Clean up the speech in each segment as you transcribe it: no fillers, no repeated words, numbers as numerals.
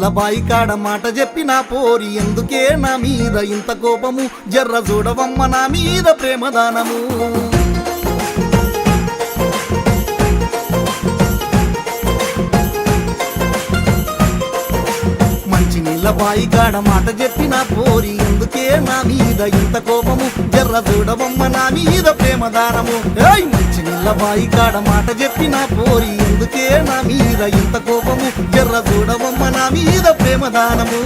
నీళ్ళ బాయి కాడ మాట చెప్పిన పోరి ఎందుకే నా మీద ఇంత కోపము జర్ర చూడవమ్మ నా మీద ప్రేమదానము నీళ్ళ బాయి కాడ మాట చెప్పిన పోరి ఎందుకే నా మీద ఇంత కోపము జర్ర చూడవమ్మ నా మీద ప్రేమదానము మంచి నీళ్ళ బాయి కాడ మాట చెప్పిన పోరి ఎందుకే నా మీద ఇంత కోపము జర్ర చూడవమ్మ నా మీద ప్రేమదానము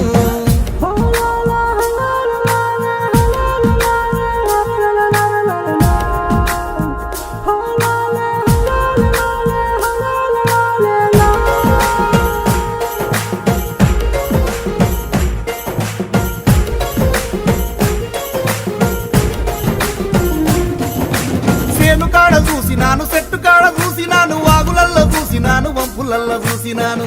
కాడ చూసినాను చెట్టు కాడ చూసినాను వాగులల్లో చూసినాను వంపులల్లో చూసినాను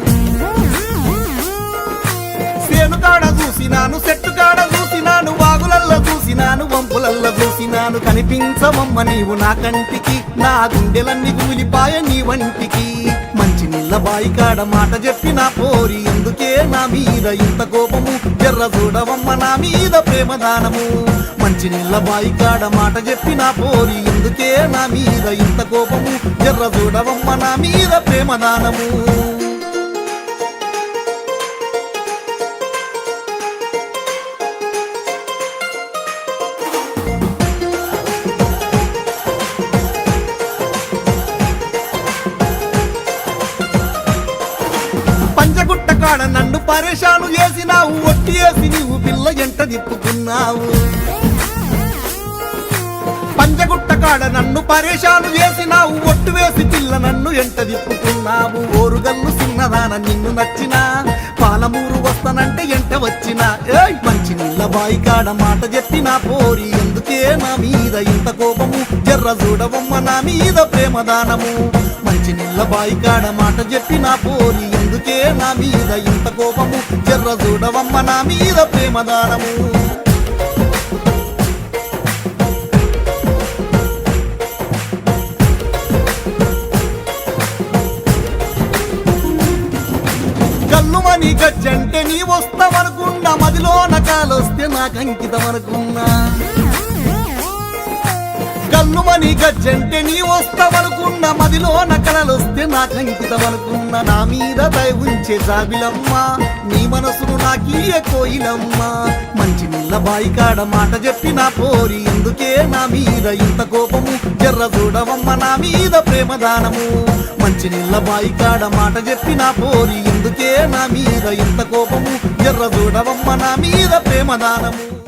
సేను కాడ చూసినాను చెట్టు కాడ చూసినాను వాగులల్లో చూసినాను వంపులల్లో చూసినాను కనిపించవమ్మ నీవు నా కంటికి నా గుండెలన్నీ కూలిపాయ నీ వంటికి మంచి నీళ్ళ బాయి కాడ మాట చెప్పిన పోరి ఎందుకే నా మీద ఇంత కోపము జర్ర చూడవమ్మ నా మీద ప్రేమదానము మంచి నీళ్ళ బాయి కాడ మాట చెప్పిన పోరి ఎందుకే నా మీద ఇంత కోపము జర్ర చూడవమ్మ నా మీద ప్రేమదానము పంచగుట్ట కాడ నన్ను పరేషాను చేసినావు ఒట్టి వేసి నీవు పిల్ల ఎంట తిప్పుకున్నావు పంచగుట్ట కాడ నన్ను పరేషాను చేసినావు ఒట్టు వేసి పిల్ల నన్ను ఎంట తిప్పుకున్నావు ఓరుగల్లు చిన్నదాన నిన్ను నచ్చినా పాలమూరు వస్తానంటే ఎంట వచ్చినా మంచి నీళ్ళ బాయి కాడ మాట చెప్పిన పోరి ఎందుకే నా మీద ఇంత కోపము జర్ర చూడవమ్మ నా మీద ప్రేమదానము మంచి నీళ్ళ బాయి కాడ మాట చెప్పిన పోరి ఎందుకే నా మీద ఇంత కోపము జర్ర చూడవమ్మ నా మీద ప్రేమదానము గల్లుమని గజ్జంటే నీ వస్తావనుకున్నా మదిలో నకాలొస్తే నాకంకితమనుకున్నా గల్లుమని గజ్జంటే నీ వస్తావనుకున్నా మదిలో నకలొస్తే నాకంకితమనుకున్నా నా మీద దయ ఉంచే జాబిలమ్మ నీ మనసును నాకీయ కోయిలమ్మ మంచి నీళ్ళ బాయి కాడ మాట చెప్పిన పోరి ఎందుకే నా మీద ఇంత కోపము జర్ర చూడవమ్మ నా మీద ప్రేమదానము మంచి నీళ్ళ బాయి కాడ మాట చెప్పిన పోరి ఎందుకే నా మీద ఇంత కోపము జర్ర చూడవమ్మ నా మీద ప్రేమదానము